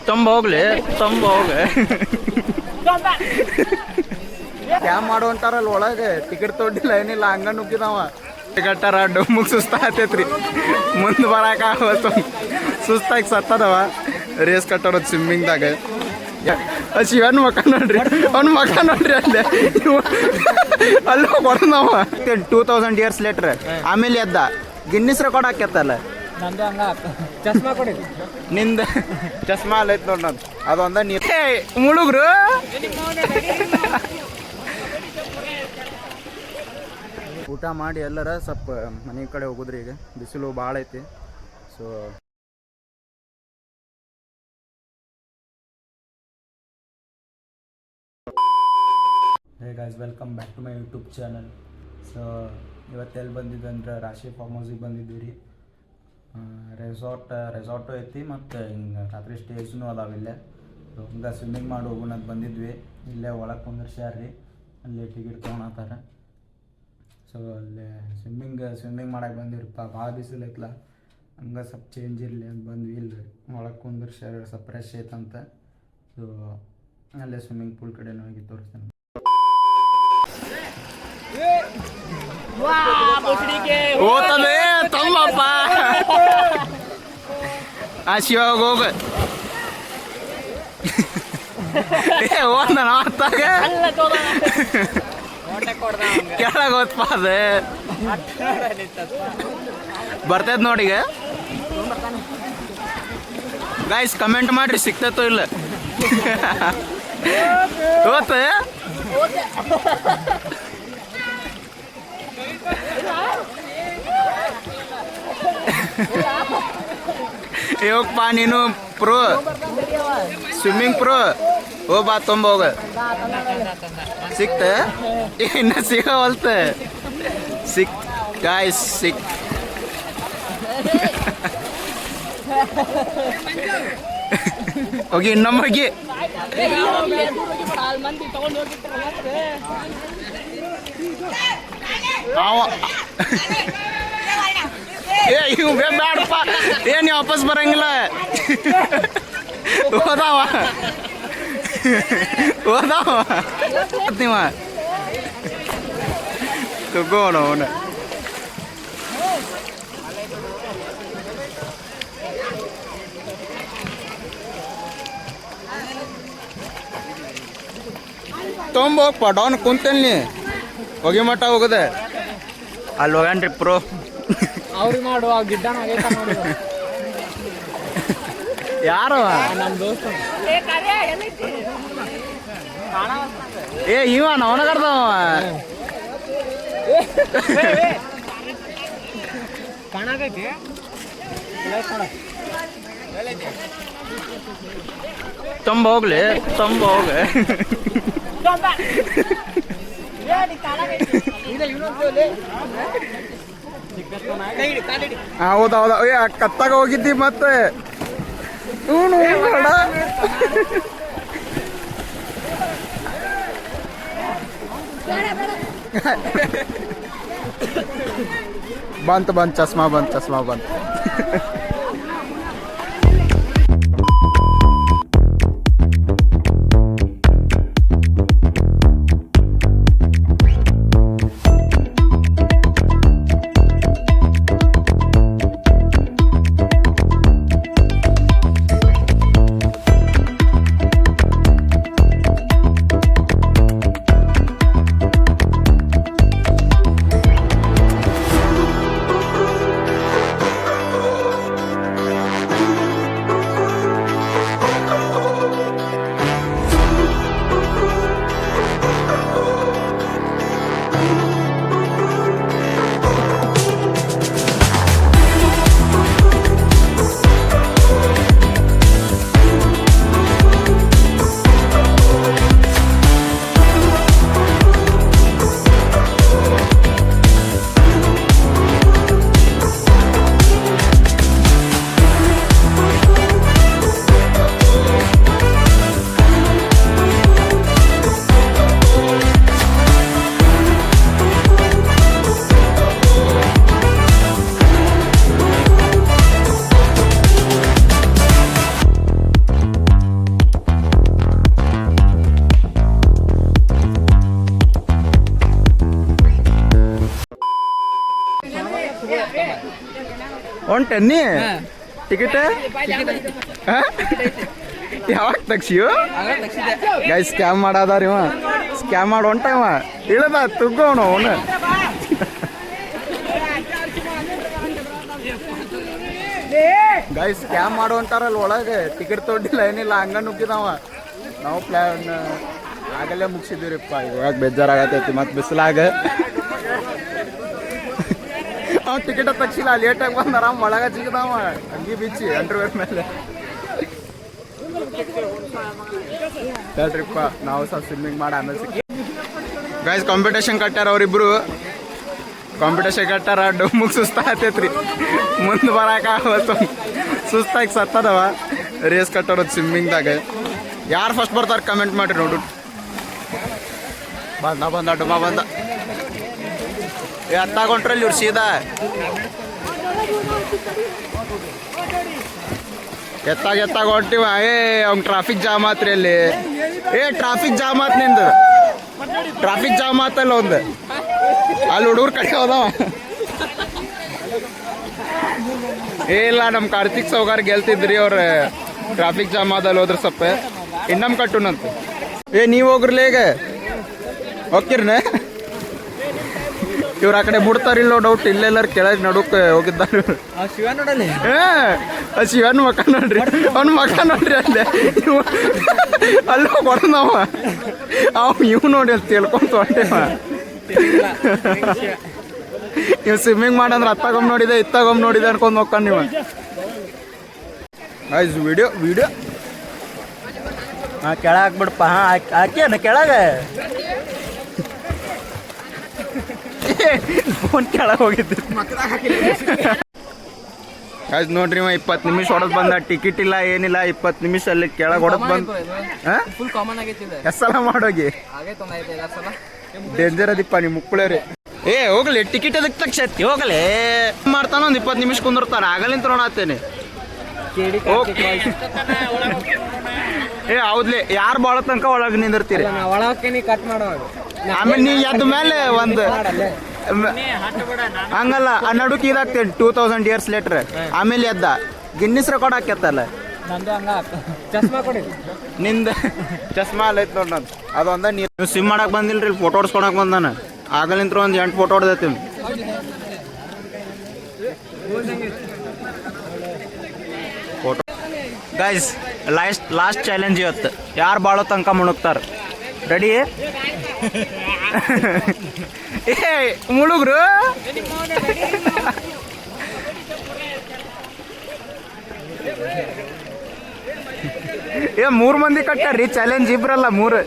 ತುಂಬ ಹೋಗ್ಲಿ ಕ್ಯಾಮ್ ಮಾಡು ಅಂತಾರಲ್ಲ ಒಳಗೆ ಟಿಕೆಟ್ ತೊಗೊಂಡಿಲ್ಲ ಏನಿಲ್ಲ ಹಂಗ ನುಗ್ಗಿದವ ಟಿಕೆಟ್ಟಾರ ಡೊಮ್ಮಿಗೆ ಸುಸ್ತ ಆತೈತ್ರಿ ಮುಂದೆ ಬರಾಕ ಅವತ್ತು ಸುಸ್ತಾಗಿ ಸತ್ತದವ ರೇಸ್ ಕಟ್ಟೋದು ಸ್ವಿಮ್ಮಿಂಗ್ದಾಗ ಶಿವನ್ ಮಕ್ಕ ನೋಡ್ರಿ ಅಲ್ಲೇ ಅಲ್ಲಿ ಕೊಡನವ 2000 years ಲೇಟ್ರ್ ಆಮೇಲೆ ಎದ್ದ ಗಿನ್ನಿಸ್ ರೆಕಾರ್ಡ್ ಹಾಕ್ಯತ್ತಲ್ಲ ನಿಂದ ಚಸ್ಮಾ ಅಲ್ಲೈತ್ ನೋಡ್ ನಂದು ಅದೊಂದ ನೀರು ಮುಳುಗ್ರು ಊಟ ಮಾಡಿ ಎಲ್ಲರ ಸ್ವಲ್ಪ ಮನೆ ಕಡೆ ಹೋಗುದ್ರಿ ಈಗ ಬಿಸಿಲು ಭಾಳ ಐತಿ so hey guys welcome back to my YouTube channel so ಇವತ್ತೆಲ್ಲಿ ಬಂದಿದ್ದೆ ಅಂದ್ರೆ ರಾಶಿ ಫಾರ್ಮ್ ಹೌಸಿಗೆ ಬಂದಿದ್ವಿ ರೀ ರೆಸಾರ್ಟು ಐತಿ ಮತ್ತು ಹಿಂಗೆ ರಾತ್ರಿ ಸ್ಟೇಜ್ನೂ ಅದಾವ ಇಲ್ಲೇ ಹಿಂಗೆ ಸ್ವಿಮ್ಮಿಂಗ್ ಮಾಡಿ ಹೋಗೋಣ ಅಂತ ಬಂದಿದ್ವಿ ಇಲ್ಲೇ ಒಳಗೆ ಕುಂದರ್ಸ್ಯಾರ ರೀ ಅಲ್ಲೇ ಟಿಕೆಟ್ ತೊಗೊಳತ್ತಾರ ಸೊ ಅಲ್ಲೇ ಸ್ವಿಮ್ಮಿಂಗ್ ಮಾಡಕ್ಕೆ ಬಂದಿರಪ್ಪ ಭಾಳ ಬಿಸಿಲು ಐತಲ್ಲ ಹಂಗೆ ಸ್ವಲ್ಪ ಚೇಂಜ್ ಇರಲಿ ಅಂತ ಬಂದ್ವಿ ಇಲ್ಲ ಒಳಗೆ ಕುಂದರ್ಸ್ಯಾರ ಸ್ವಲ್ಪ ಫ್ರೆಶ್ ಐತಂತ ಸೊ ಅಲ್ಲೇ ಸ್ವಿಮ್ಮಿಂಗ್ ಪೂಲ್ ಕಡೆ ಹೋಗಿ ತೋರಿಸ್ತೇನೆ ಓತದೆ ತಮ್ಮಪ್ಪ ಆ ಶಿವ ಹೋಗ ಓದ ಅತ್ತಾಗ ಕೆಳಗೆ ಓದ್ಪ ಅದೇ ಬರ್ತೈತೆ ನೋಡಿಗ ಗೈಸ್ ಕಮೆಂಟ್ ಮಾಡ್ರಿ ಸಿಕ್ತೈತೋ ಇಲ್ಲ ಓತ ಹೋಗಪ್ಪ ನೀನು ಪ್ರೋ ಸ್ವಿಮ್ಮಿಂಗ್ ಪ್ರೋ ಬಾ ತುಂಬ ಹೋಗ ಸಿಕ್ತ ಇನ್ನು ಸಿಗವಲ್ತ ಗಾಯ್ಸ್ ಹೋಗಿ ಇನ್ನೊಮ್ಮೆ ಹೋಗಿ ಇವ್ ಬೇಡಪ್ಪ ಏನ್ ವಾಪಸ್ ಬರಂಗಿಲ್ಲ ಹೋದಾವ ನೀವ ತಗೋಣ ಅವನ ತೊಂಬೋಗಪ್ಪ ಡೌನ್ ಕುಂತೇನಿ ಹೋಗಿ ಮಟ್ಟ ಹೋಗದೆ ಅಲ್ಲಿ ಹೋಗನ್ರಿ ಪ್ರೋ ಅವ್ರಿಗೆ ಮಾಡುವ ಗಿಡ್ಡ ಯಾರು ನಮ್ಮ ದೋಸ್ತ ಇವ ಅವನಗರ್ದವ ಕಾಣಕೈತಿ ತುಂಬ ಹೋಗ್ಲಿ ಹೌದೌದ ಕತ್ತಾಗ ಹೋಗಿದ್ದಿ ಮತ್ತೆ ಬಂತು ಚಸ್ಮಾ ಬಂತು ಹೊಂಟೆನ್ನಿ ಟಿಕೆಟ್ ಯಾವಾಗ ತಗ್ಸಿಯು ಗೈ ಸ್ಕ್ಯಾಮ್ ಮಾಡಾದಾರ ಇವ ಸ್ಕ್ಯಾಮ್ ಮಾಡಿ ಹೊಂಟ ಇವ ಇಳದ ತುಗ್ಗೋಣ ಅವನು ಗೈ ಸ್ಕ್ಯಾಮ್ ಮಾಡುವಂತಾರಲ್ಲ ಒಳಗೆ ಟಿಕೆಟ್ ತೊಗೊಂಡಿಲ್ಲ ಏನಿಲ್ಲ ಹಂಗ ನುಗ್ಗಿದವ ನಾವು ಪ್ಲ್ಯಾನ್ ಆಗಲ್ಲೇ ಮುಗಿಸಿದ್ವಿರಿಪ್ಪ ಇವಾಗ ಬೇಜಾರಾಗತೈತಿ ಮತ್ತು ಬಿಸಿಲಾಗ ಅವ ಟಿಕೆಟ್ ತಗ್ಸಿಲ್ಲ ಲೇಟಾಗಿ ಬಂದಾರ ಒಳಗ ಜಿಗದವ ಅಂಗಿ ಬಿಚ್ಚಿ ಅಂಡರ್ವೇರ್ ಮೇಲೆ ಹೇಳ್ರಿಪ್ಪ ನಾವು ಸ್ವಲ್ಪ ಸ್ವಿಮ್ಮಿಂಗ್ ಮಾಡಿ ಆಮೇಲೆ ಸಿಕ್ಕಿ ಗೈಸ್ ಕಾಂಪಿಟೇಷನ್ ಕಟ್ಟಾರ ಅವ್ರಿಬ್ರು ಕಾಂಪಿಟೇಷನ್ ಕಟ್ಟಾರ ಡೊಮ್ಮಿಗೆ ಸುಸ್ತಾಗತೈತ್ರಿ ಮುಂದೆ ಬರೋಕ್ಕಾಗತ್ತು ಸುಸ್ತಾಗಿ ಸತ್ತದವ ರೇಸ್ ಕಟ್ಟೋದು ಸ್ವಿಮ್ಮಿಂಗ್ದಾಗ ಯಾರು ಫಸ್ಟ್ ಬರ್ತಾರೆ ಕಮೆಂಟ್ ಮಾಡಿರಿ ನೋಡು ಬಂದ ಡೊಮ್ಮ ಬಂದ ಎತ್ತಾಗೊಂಟ್ರಲ್ಲಿ ಇವ್ರು ಸೀದಾ ಎತ್ತಾಗ ಹೊಂಟಿವ ಅವ್ನು ಟ್ರಾಫಿಕ್ ಜಾಮ್ ಆತ್ರಿ ಅಲ್ಲಿ ಟ್ರಾಫಿಕ್ ಜಾಮ್ ಆತ್ ನಿಂದು ಟ್ರಾಫಿಕ್ ಜಾಮ್ ಆತಲ್ಲ ಒಂದು ಅಲ್ಲಿ ಹುಡುಗರು ಕಡೆ ಹೋದವ ಇಲ್ಲ ನಮ್ಮ ಕಾರ್ತಿಕ್ ಸೌಗಾರ್ ಗೆಲ್ತಿದ್ರಿ ಅವ್ರ ಟ್ರಾಫಿಕ್ ಜಾಮ್ ಆದಲ್ಲಿ ಹೋದ್ರ ಸ್ವಲ್ಪ ಇನ್ನಮ್ ಕಟ್ಟುನಂತ ನೀವು ಹೋಗ್ರಲ್ಲ ಈಗ ಹೋಗ್ತಿರ್ನ ಇವ್ರು ಆ ಕಡೆ ಬಿಡ್ತಾರಿಲ್ಲೋ ಡೌಟ್ ಇಲ್ಲೆಲ್ಲರ ಕೆಳಗೆ ನಡುಕ್ ಹೋಗಿದ್ದಾರೆ ಶಿವನ್ ಮಕ್ಕ ನೋಡ್ರಿ ಅವ್ನ ಮಕ್ಕ ನೋಡ್ರಿ ಅಲ್ಲೇ ಅಲ್ಲಿ ಹೊಡೆದವ ಇವ್ ನೋಡಿ ಅಂತ ತಿಳ್ಕೊಂತ ಹೊಂಟೇವ ನೀವು ಸ್ವಿಮ್ಮಿಂಗ್ ಮಾಡಂದ್ರೆ ಅತ್ತಾಗೊಮ್ಮೆ ನೋಡಿದೆ ಇತ್ತಾಗೊಮ್ಮೆ ನೋಡಿದೆ ಅನ್ಕೊಂಡ್ ಹೋಗ್ಕೊಂಡು ನೀವು ಆಯ್ತು ವಿಡಿಯೋ ಹಾಂ ಕೆಳಗೆ ಹಾಕ್ಬಿಡಪ್ಪ ಹಾಂ ಹಾಕ್ಯಾನ ಕೆಳಗೆ ಫೋನ್ ಕೆಳಗೆ ಹೋಗಿದ್ದು ಆಯ್ತು ನೋಡ್ರಿ 20 ನಿಮಿಷ ಹೊಡೆದ್ ಬಂದ ಟಿಕೆಟ್ ಇಲ್ಲ ಏನಿಲ್ಲ 20 ನಿಮಿಷ ಅಲ್ಲಿ ಕೆಳಗೆ ಹೊಡೆದ್ ಬಂದು ಎಷ್ಟೆಲ್ಲ ಮಾಡೋಗಿ ಡೇಂಜರ್ ಅದಿಪ್ಪ ನಿಮ್ಮ ಮುಕ್ಕಳೇರಿ ಹೋಗ್ಲಿ ಟಿಕೆಟ್ ಅದಕ್ಕೆ ತಕ್ಷತಿ ಹೋಗಲೇ ಮಾಡ್ತಾನ ಒಂದು 20 ನಿಮಿಷ ಕುಂದಿರ್ತಾನ ಆಗಲಿಂತ ನೋಡತ್ತೇನೆ ಹೌದ್ಲಿ ಯಾರು ಬಾಳ ತನಕ ಒಳಗೆ ನಿಂದಿರ್ತೀರಿ ಆಮೇಲೆ ನೀ ಎದ್ದ ಮೇಲೆ ಒಂದು ಹಂಗಲ್ಲ ನಡುಕ್ ಇದಾಗ್ತೇನೆ 2000 years ಲೇಟ್ರ್ ಆಮೇಲೆ ಎದ್ದ ಗಿನ್ನಿಸ್ ರೆಕಾರ್ಡ್ ಹಾಕ್ಯತ್ತಲ್ಲ ನಿಂದ ಚಸ್ಮಾ ಅಲ್ಲೈತ್ ನೋಡ್ ನಂದು ಅದೊಂದ ನೀವು ಸ್ವಿಮ್ ಮಾಡಕ್ ಬಂದಿಲ್ರಿ ಫೋಟೋ ಹೊಡ್ಸ್ಕೊಳಕ್ ಬಂದಾನ ಆಗಲಿಂತ್ರ ಒಂದು 8 ಫೋಟೋ ಹೊಡೆದೈತಿ ಫೋಟೋ ಗೈಸ್ ಲಾಸ್ಟ್ ಚಾಲೆಂಜ್ ಇವತ್ತು ಯಾರು ಬಾಳೋ ತನಕ ಮುಳುಗ್ತಾರ ರೆಡಿ ಮುಳುಗ್ರು ಮೂರು ಮಂದಿ ಕಟ್ಟಾರ್ರಿ ಚಾಲೆಂಜ್ ಇಬ್ರಲ್ಲ 3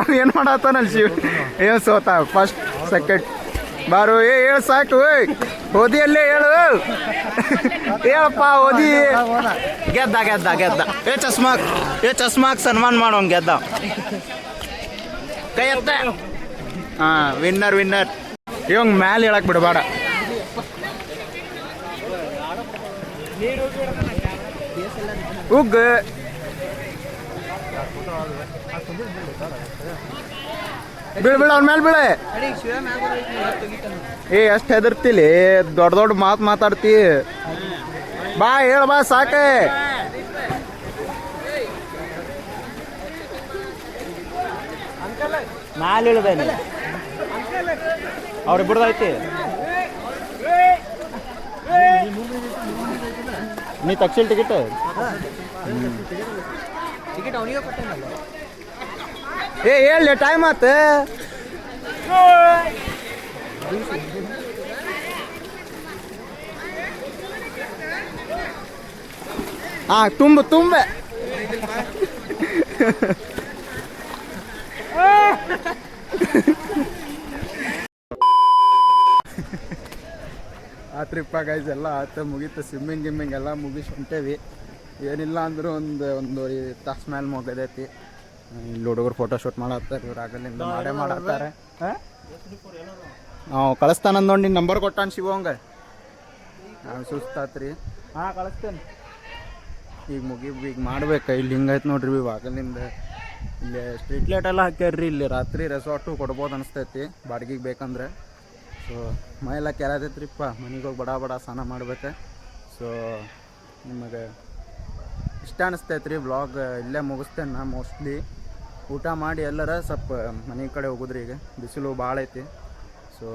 ಅವ್ ಏನ್ ಮಾಡತ್ತಾನಲ್ಲಿ ಶಿವ್ ಸೋತ ಫಸ್ಟ್ ಸೆಕೆಂಡ್ ಬಾರು ಹೇಳು ಸಾಕು ಓದಿ ಅಲ್ಲೇ ಹೇಳು ಹೇಳಪ್ಪ ಓದಿ ಗೆದ್ದ ಚಸ್ಮಾಕ್ ಸನ್ಮಾನ ಮಾಡೋನ್ ಗೆದ್ದ ಕೈ ಎತ್ತ ವಿನ್ನರ್ ಇವಂಗ್ ಮ್ಯಾಲೆ ಹೇಳಕ್ ಬಿಡಬೇಡ ಉಗ್ ಬೀಳ ಅವ್ನ ಮೇಲೆ ಬೀಳೆ ಎಷ್ಟು ಹೆದರ್ತಿಲಿ ದೊಡ್ಡ ಮಾತು ಮಾತಾಡ್ತಿ ಬಾ ಹೇಳ ಬಾ ಸಾಕೆ ಮ್ಯಾಲೆ ಇಳ್ದೇನೆ ಅವ್ರಿಬ್ರದೈತಿ ನೀ ತಕ್ಷಣ ಟಿಕೆಟ್ ಅವನಿಗೆ ಕೊಟ್ಟೇನಲ್ಲ ಹೇಳಿ ಟೈಮ್ ಆತ ತುಂಬ ಆತ್ರಿಪ್ಪ ಗೈಸ್ ಎಲ್ಲ ಆತ ಮುಗೀತು ಸ್ವಿಮ್ಮಿಂಗ್ ಎಲ್ಲ ಮುಗಿಸಿ ಹೊಂಟೇವಿ ಏನಿಲ್ಲ ಅಂದರೂ ಒಂದು ತಾಸು ಮೇಲೆ ಮುಗದೈತಿ ಇಲ್ಲಿ ಹುಡುಗರು ಫೋಟೋಶೂಟ್ ಮಾಡತ್ತಾರೆ ಇವ್ರು ಆಗಲಿಂದ ಮಾಡತ್ತಾರೆ ಕಳಿಸ್ತಾನಂದ್ ನೋಡಿ ನಿನ್ನ ನಂಬರ್ ಕೊಟ್ಟಾನ ಶಿವಂಗ ಸುಸ್ತಾತ್ರಿ ಕಳಿಸ್ತೇನೆ ಈಗ ಮಾಡ್ಬೇಕು ಇಲ್ಲಿ ಹಿಂಗೈತೆ ನೋಡ್ರಿ ಆಗಲಿಂದ ಇಲ್ಲಿ ಸ್ಟ್ರೀಟ್ ಲೈಟ್ ಎಲ್ಲ ಹಾಕ್ಯಾರ್ರಿ ಇಲ್ಲಿ ರಾತ್ರಿ ರೆಸಾರ್ಟು ಕೊಡ್ಬೋದು ಅನಿಸ್ತೈತಿ ಬಾಡಿಗೆಗೆ ಬೇಕಂದ್ರೆ ಸೊ ಮೈಯೆಲ್ಲ ಕೆರತೈತ್ರಿಪ್ಪ, ಮನೆಗೆ ಹೋಗಿ ಬಡ ಬಡ ಸ್ನಾನ ಮಾಡ್ಬೇಕು. ಸೊ ನಿಮಗೆ ಇಷ್ಟ ಅನಿಸ್ತೈತೆ ರೀ ವ್ಲಾಗ್, ಇಲ್ಲೇ ಮುಗಿಸ್ತೇನೆ ನಾ ಮೋಸ್ಟ್ಲಿ. ಊಟ ಮಾಡಿ ಎಲ್ಲರ ಸ್ವಲ್ಪ ಮನೆ ಕಡೆ ಹೋಗೋದ್ರಿ. ಈಗ ಬಿಸಿಲು ಭಾಳ ಐತಿ. ಸೊ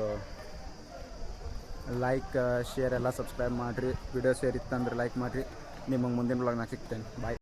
ಲೈಕ್ ಶೇರ್ ಎಲ್ಲ ಸಬ್ಸ್ಕ್ರೈಬ್ ಮಾಡಿರಿ. ವಿಡಿಯೋ ಶೇರ್ ಇತ್ತಂದ್ರೆ ಲೈಕ್ ಮಾಡಿರಿ. ನಿಮಗೆ ಮುಂದಿನ ವ್ಲಾಗ್ನಾಗ ಸಿಗ್ತೇನೆ. ಬಾಯ್.